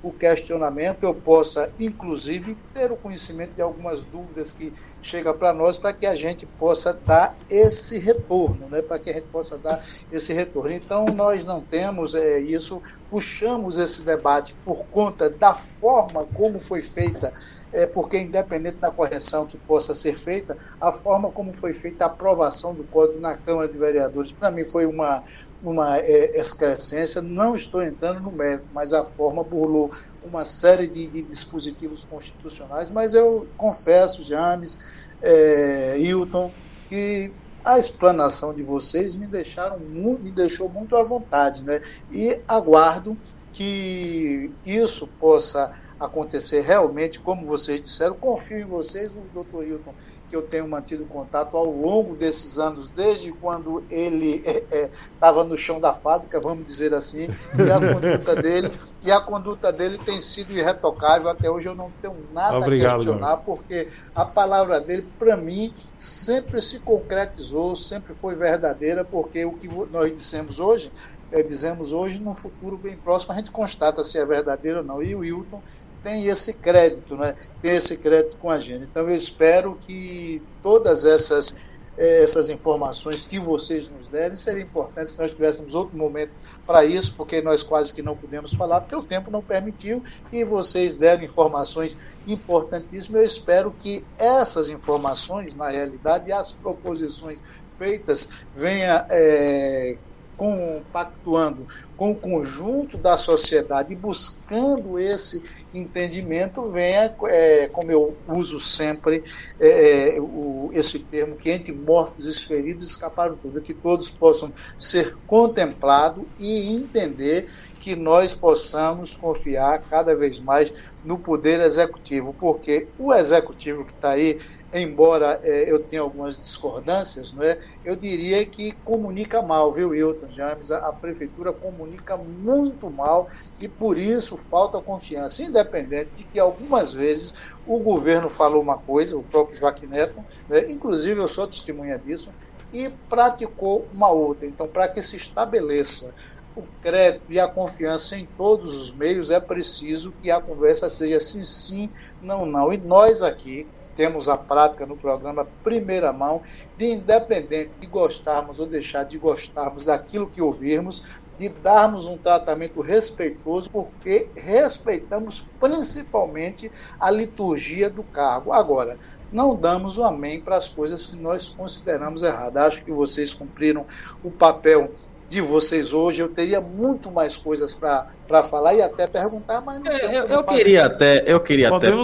o questionamento eu possa, inclusive, ter o conhecimento de algumas dúvidas que chegam para nós, para que a gente possa dar esse retorno, né? Para que a gente possa dar esse retorno. Então, nós não temos isso, puxamos esse debate por conta da forma como foi feita, porque independente da correção que possa ser feita, a forma como foi feita a aprovação do código na Câmara de Vereadores, para mim foi uma excrescência. Não estou entrando no mérito, mas a forma burlou uma série de dispositivos constitucionais, mas eu confesso, James, Hilton, que a explanação de vocês me deixou muito à vontade, né? E aguardo que isso possa acontecer realmente, como vocês disseram. Confio em vocês, o doutor Hilton, que eu tenho mantido contato ao longo desses anos, desde quando ele estava no chão da fábrica, vamos dizer assim, e a conduta dele tem sido irretocável. Até hoje eu não tenho nada a questionar, porque a palavra dele, para mim, sempre se concretizou, sempre foi verdadeira, porque o que nós dizemos hoje, no futuro bem próximo, a gente constata se é verdadeiro ou não. E o Hilton tem esse crédito, né? Tem esse crédito com a gente. Então eu espero que todas essas informações que vocês nos derem seriam importantes se nós tivéssemos outro momento para isso, porque nós quase que não pudemos falar, porque o tempo não permitiu, e vocês deram informações importantíssimas. Eu espero que essas informações, na realidade, e as proposições feitas venham compactuando com o conjunto da sociedade e buscando esse entendimento, venha, como eu uso sempre esse termo, que entre mortos e feridos escaparam tudo, que todos possam ser contemplados e entender que nós possamos confiar cada vez mais no poder executivo, porque o executivo que está aí, embora eu tenha algumas discordâncias, não é? Eu diria que comunica mal, viu, Hilton, James? A prefeitura comunica muito mal e por isso falta confiança, independente de que algumas vezes o governo falou uma coisa, o próprio Joaquim Neto, né? Inclusive eu sou testemunha disso, e praticou uma outra. Então, para que se estabeleça o crédito e a confiança em todos os meios, é preciso que a conversa seja sim, sim, não, não. E nós aqui temos a prática no programa Primeira Mão de, independente de gostarmos ou deixar de gostarmos daquilo que ouvirmos, de darmos um tratamento respeitoso, porque respeitamos principalmente a liturgia do cargo. Agora, não damos o amém para as coisas que nós consideramos erradas. Acho que vocês cumpriram o papel de vocês hoje. Eu teria muito mais coisas para falar e até perguntar, mas não eu queria até